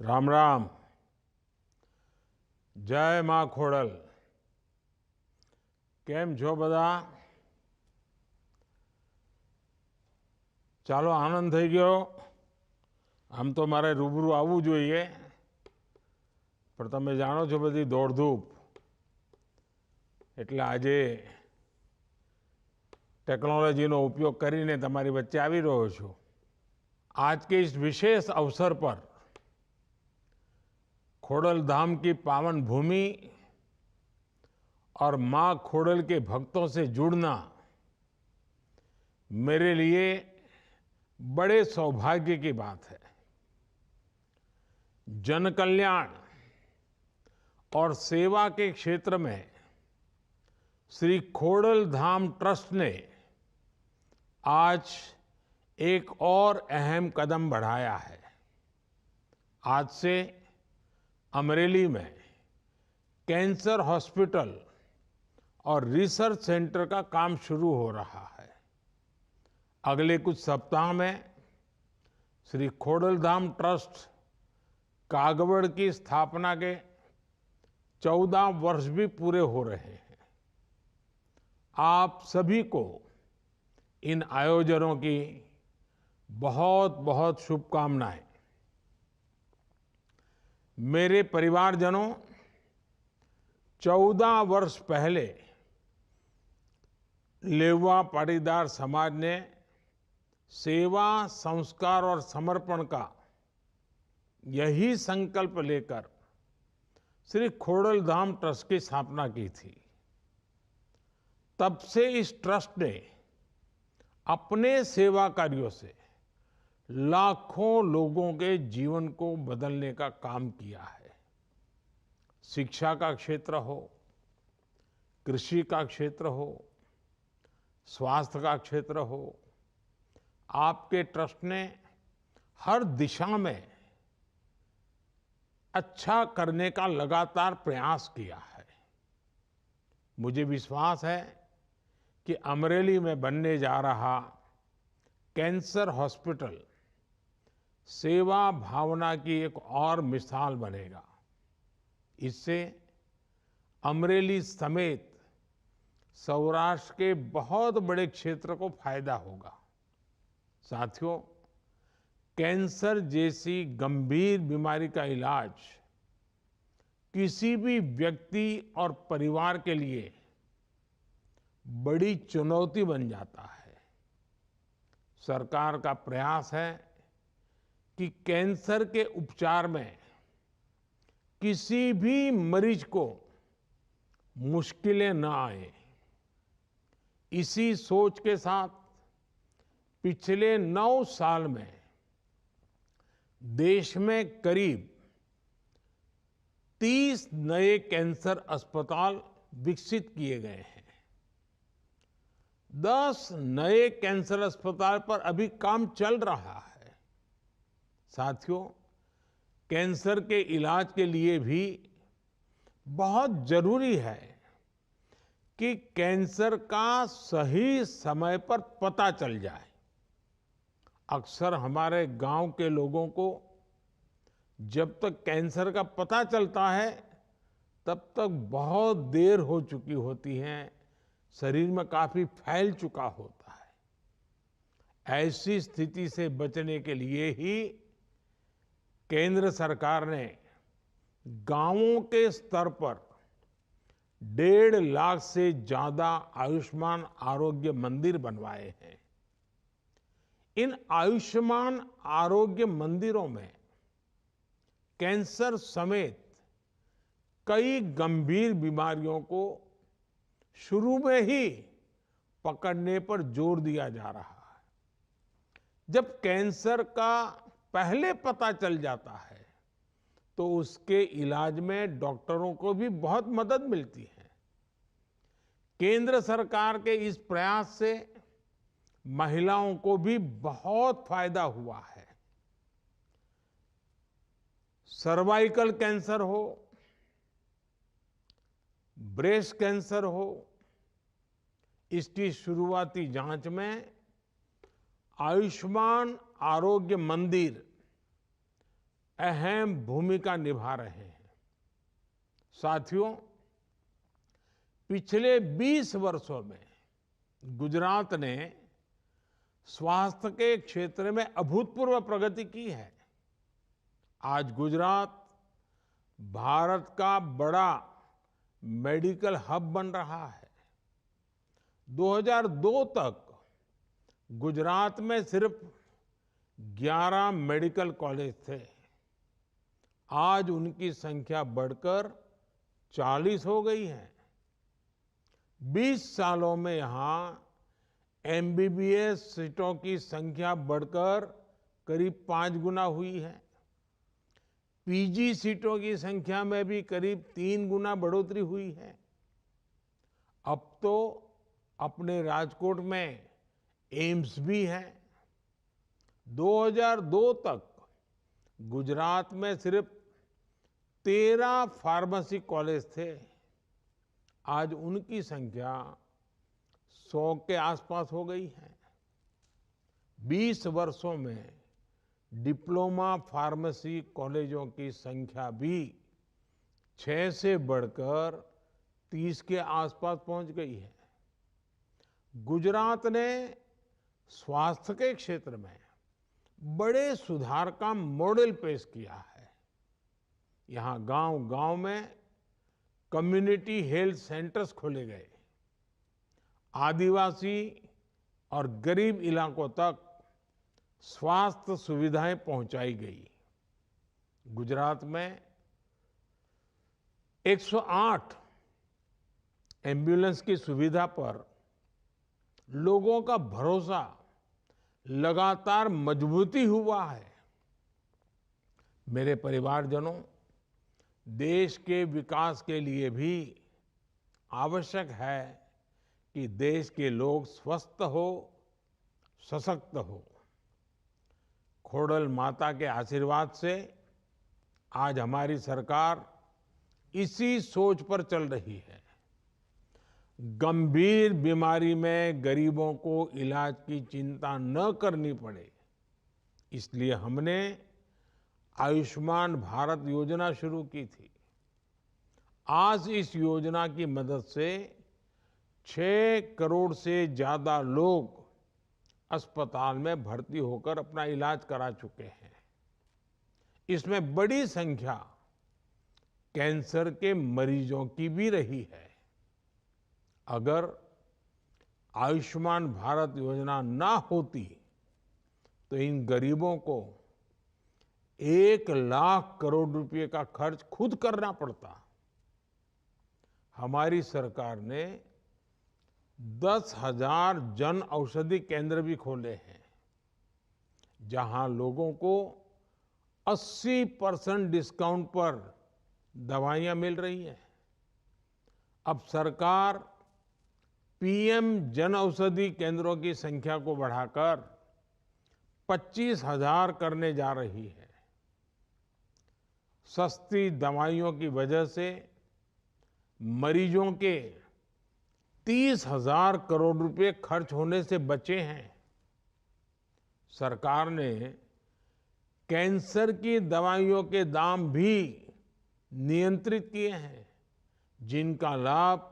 રામ રામ. જય માં ખોડલ. કેમ છો બધા? ચાલો, આનંદ થઈ ગયો. આમ તો મારે રૂબરૂ આવવું જોઈએ, પણ તમે જાણો છો બધી દોડધૂપ, એટલે આજે टेक्नोलॉजी નો उपयोग કરીને તમારી વચ્ચે આવી રહ્યો છું. आज के इस विशेष अवसर पर खोडल धाम की पावन भूमि और मां खोडल के भक्तों से जुड़ना मेरे लिए बड़े सौभाग्य की बात है. जन कल्याण और सेवा के क्षेत्र में श्री खोडल धाम ट्रस्ट ने आज एक और अहम कदम बढ़ाया है. आज से अमरेली में कैंसर हॉस्पिटल और रिसर्च सेंटर का काम शुरू हो रहा है. अगले कुछ सप्ताह में श्री खोडल धाम ट्रस्ट कागवड़ की स्थापना के 14 वर्ष भी पूरे हो रहे हैं. आप सभी को इन आयोजनों की बहुत बहुत शुभकामनाएं. मेरे परिवारजनों, 14 वर्ष पहले लेवा पाटीदार समाज ने सेवा, संस्कार और समर्पण का यही संकल्प लेकर श्री खोडल धाम ट्रस्ट की स्थापना की थी. तब से इस ट्रस्ट ने अपने सेवा कार्यों से लाखों लोगों के जीवन को बदलने का काम किया है. शिक्षा का क्षेत्र हो, कृषि का क्षेत्र हो, स्वास्थ्य का क्षेत्र हो, आपके ट्रस्ट ने हर दिशा में अच्छा करने का लगातार प्रयास किया है. मुझे विश्वास है कि अमरेली में बनने जा रहा कैंसर हॉस्पिटल सेवा भावना की एक और मिसाल बनेगा. इससे अमरेली समेत सौराष्ट्र के बहुत बड़े क्षेत्र को फायदा होगा. साथियों, कैंसर जैसी गंभीर बीमारी का इलाज किसी भी व्यक्ति और परिवार के लिए बड़ी चुनौती बन जाता है. सरकार का प्रयास है कि कैंसर के उपचार में किसी भी मरीज को मुश्किलें न आए. इसी सोच के साथ पिछले 9 साल में देश में करीब 30 नए कैंसर अस्पताल विकसित किए गए हैं. 10 नए कैंसर अस्पताल पर अभी काम चल रहा है. साथियों, कैंसर के इलाज के लिए भी बहुत जरूरी है कि कैंसर का सही समय पर पता चल जाए. अक्सर हमारे गांव के लोगों को जब तक कैंसर का पता चलता है तब तक बहुत देर हो चुकी होती है, शरीर में काफी फैल चुका होता है. ऐसी स्थिति से बचने के लिए ही केंद्र सरकार ने गांवों के स्तर पर 1.5 लाख से ज्यादा आयुष्मान आरोग्य मंदिर बनवाए हैं. इन आयुष्मान आरोग्य मंदिरों में कैंसर समेत कई गंभीर बीमारियों को शुरू में ही पकड़ने पर जोर दिया जा रहा है. जब कैंसर का पहले पता चल जाता है तो उसके इलाज में डॉक्टरों को भी बहुत मदद मिलती है. केंद्र सरकार के इस प्रयास से महिलाओं को भी बहुत फायदा हुआ है. सर्वाइकल कैंसर हो, ब्रेस्ट कैंसर हो, इसकी शुरुआती जांच में आयुष्मान आरोग्य मंदिर अहम भूमिका निभा रहे हैं। साथियों, पिछले 20 वर्षों में गुजरात ने स्वास्थ्य के क्षेत्र में अभूतपूर्व प्रगति की है। आज गुजरात भारत का बड़ा मेडिकल हब बन रहा है। 2002 तक गुजरात में सिर्फ 11 मेडिकल कॉलेज थे। आज उनकी संख्या बढ़कर 40 हो गई है। 20 सालों में यहां एमबीबीएस सीटों की संख्या बढ़कर करीब 5 गुना हुई है। पीजी सीटों की संख्या में भी करीब 3 गुना बढ़ोतरी हुई है। अब तो अपने राजकोट में एम्स भी है। 2002 तक गुजरात में सिर्फ 13 फार्मेसी कॉलेज थे। आज उनकी संख्या 100 के आसपास हो गई है। 20 वर्षों में डिप्लोमा फार्मेसी कॉलेजों की संख्या भी 6 से बढ़कर 30 के आसपास पहुंच गई है। गुजरात ने स्वास्थ्य के क्षेत्र में बड़े सुधार का मॉडल पेश किया है। यहां गांव-गांव में कम्युनिटी हेल्थ सेंटर्स खोले गए। आदिवासी और गरीब इलाकों तक स्वास्थ्य सुविधाएं पहुंचाई गई। गुजरात में 108 एम्बुलेंस की सुविधा पर लोगों का भरोसा लगातार मजबूती हुआ है। मेरे परिवारजनों, देश के विकास के लिए भी आवश्यक है कि देश के लोग स्वस्थ हो, सशक्त हो। खोड़ल माता के आशीर्वाद से आज हमारी सरकार इसी सोच पर चल रही है। गंभीर बीमारी में गरीबों को इलाज की चिंता न करनी पड़े, इसलिए हमने आयुष्मान भारत योजना शुरू की थी। आज इस योजना की मदद से 6 करोड़ से ज्यादा लोग अस्पताल में भर्ती होकर अपना इलाज करा चुके हैं। इसमें बड़ी संख्या कैंसर के मरीजों की भी रही है। अगर आयुष्मान भारत योजना ना होती तो इन गरीबों को 1 लाख करोड़ रुपए का खर्च खुद करना पड़ता। हमारी सरकार ने 10,000 जन औषधि केंद्र भी खोले हैं, जहां लोगों को 80% डिस्काउंट पर दवाइयां मिल रही हैं। अब सरकार पीएम जन औषधि केंद्रों की संख्या को बढ़ाकर 25,000 करने जा रही है। सस्ती दवाइयों की वजह से मरीजों के 30,000 करोड़ रुपए खर्च होने से बचे हैं। सरकार ने कैंसर की दवाइयों के दाम भी नियंत्रित किए हैं, जिनका लाभ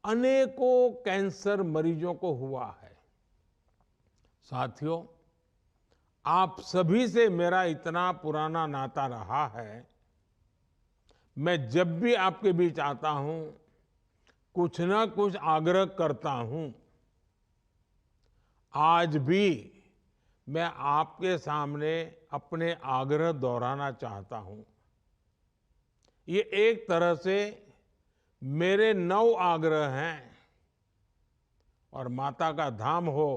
अनेकों कैंसर मरीजों को हुआ है। साथियों, आप सभी से मेरा इतना पुराना नाता रहा है। मैं जब भी आपके बीच आता हूं, कुछ ना कुछ आग्रह करता हूं। आज भी मैं आपके सामने अपने आग्रह दोहराना चाहता हूं। ये एक तरह से मेरे 9 आग्रह हैं, और माता का धाम हो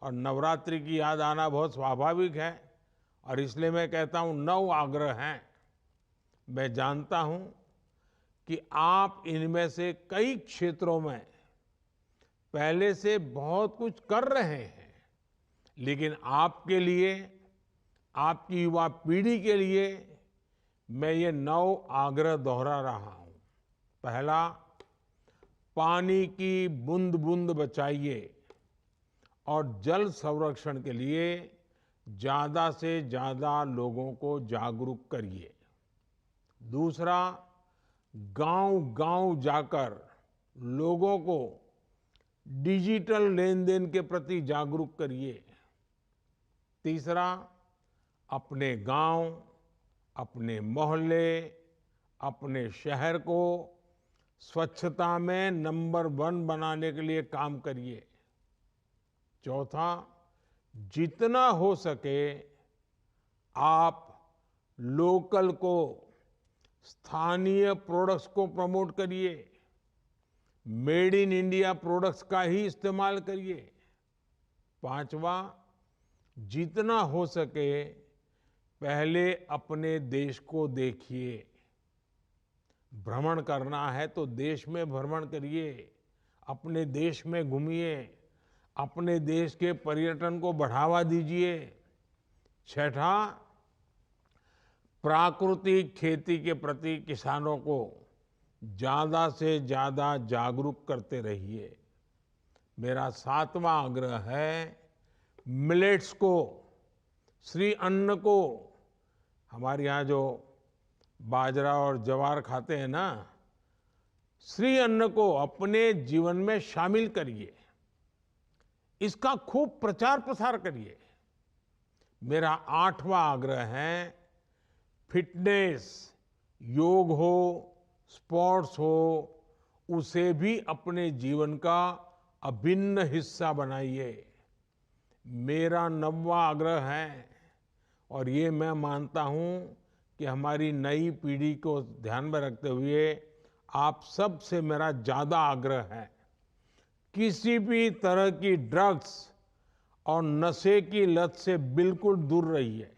और नवरात्रि की याद आना बहुत स्वाभाविक है, और इसलिए मैं कहता हूं 9 आग्रह हैं। मैं जानता हूं कि आप इनमें से कई क्षेत्रों में पहले से बहुत कुछ कर रहे हैं, लेकिन आपके लिए, आपकी युवा पीढ़ी के लिए मैं ये 9 आग्रह दोहरा रहा हूं। पहला, पानी की बूंद बूंद बचाइए और जल संरक्षण के लिए ज्यादा से ज्यादा लोगों को जागरूक करिए। दूसरा, गांव-गांव जाकर लोगों को डिजिटल लेन-देन के प्रति जागरूक करिए। तीसरा, अपने गांव, अपने मोहल्ले, अपने शहर को स्वच्छता में नंबर 1 बनाने के लिए काम करिए। चौथा, जितना हो सके आप लोकल को, स्थानीय प्रोडक्ट्स को प्रमोट करिए। मेड इन इंडिया प्रोडक्ट्स का ही इस्तेमाल करिए। पांचवा, जितना हो सके पहले अपने देश को देखिए। भ्रमण करना है तो देश में भ्रमण करिए, अपने देश में घूमिए, अपने देश के पर्यटन को बढ़ावा दीजिए। छठा, प्राकृतिक खेती के प्रति किसानों को ज्यादा से ज्यादा जागरूक करते रहिए। मेरा 7वां आग्रह है, मिलेट्स को, श्री अन्न को, हमारे यहाँ जो बाजरा और ज्वार खाते हैं ना, श्री अन्न को अपने जीवन में शामिल करिए। इसका खूब प्रचार प्रसार करिए। मेरा 8वां आग्रह है, फिटनेस, योग हो, स्पोर्ट्स हो, उसे भी अपने जीवन का अभिन्न हिस्सा बनाइए। मेरा 9वां आग्रह है, और ये मैं मानता हूं कि हमारी नई पीढ़ी को ध्यान में रखते हुए आप सब से मेरा ज्यादा आग्रह है, किसी भी तरह की ड्रग्स और नशे की लत से बिल्कुल दूर रहिए।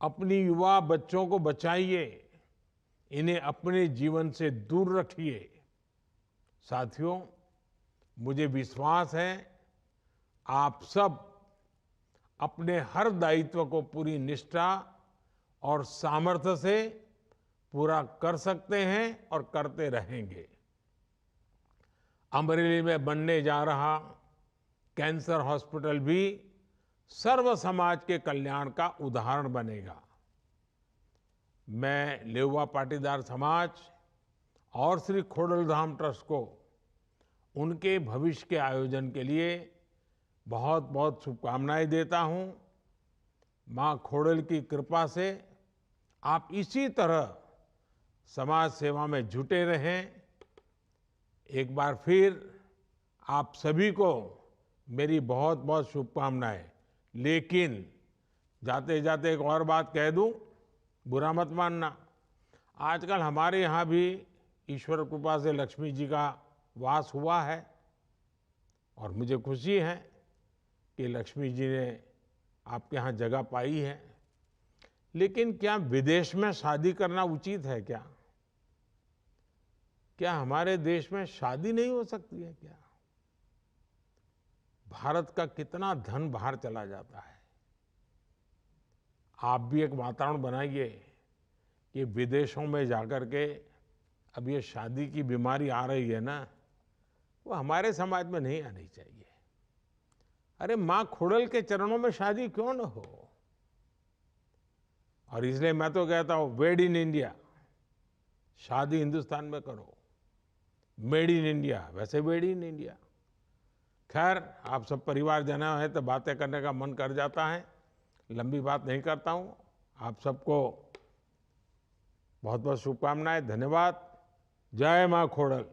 अपनी युवा बच्चों को बचाइए, इन्हें अपने जीवन से दूर रखिए। साथियों, मुझे विश्वास है आप सब अपने हर दायित्व को पूरी निष्ठा और सामर्थ्य से पूरा कर सकते हैं और करते रहेंगे। अमरेली में बनने जा रहा कैंसर हॉस्पिटल भी सर्व समाज के कल्याण का उदाहरण बनेगा। मैं लेउवा पाटीदार समाज और श्री खोडलधाम ट्रस्ट को उनके भविष्य के आयोजन के लिए बहुत बहुत शुभकामनाएं देता हूं। मां खोडल की कृपा से आप इसी तरह समाज सेवा में जुटे रहें। एक बार फिर आप सभी को मेरी बहुत बहुत शुभकामनाएं। लेकिन जाते जाते एक और बात कह दूं, बुरा मत मानना। आजकल हमारे यहाँ भी ईश्वर कृपा से लक्ष्मी जी का वास हुआ है, और मुझे खुशी है कि लक्ष्मी जी ने आपके यहाँ जगह पाई है। लेकिन क्या विदेश में शादी करना उचित है क्या? क्या हमारे देश में शादी नहीं हो सकती है क्या? भारत का कितना धन बाहर चला जाता है। आप भी एक वातावरण बनाइए कि विदेशों में जाकर के अब ये शादी की बीमारी आ रही है ना, वो हमारे समाज में नहीं आनी चाहिए। अरे मां खोडल के चरणों में शादी क्यों न हो? और इसलिए मैं तो कहता हूं, वेड इन इंडिया, शादी हिंदुस्तान में करो। मेड इन इंडिया, वैसे वेड इन इंडिया। खैर, आप सब परिवारजन हैं तो बातें करने का मन कर जाता है, लंबी बात नहीं करता हूं। आप सबको बहुत बहुत शुभकामनाएं, धन्यवाद। जय मां खोडल।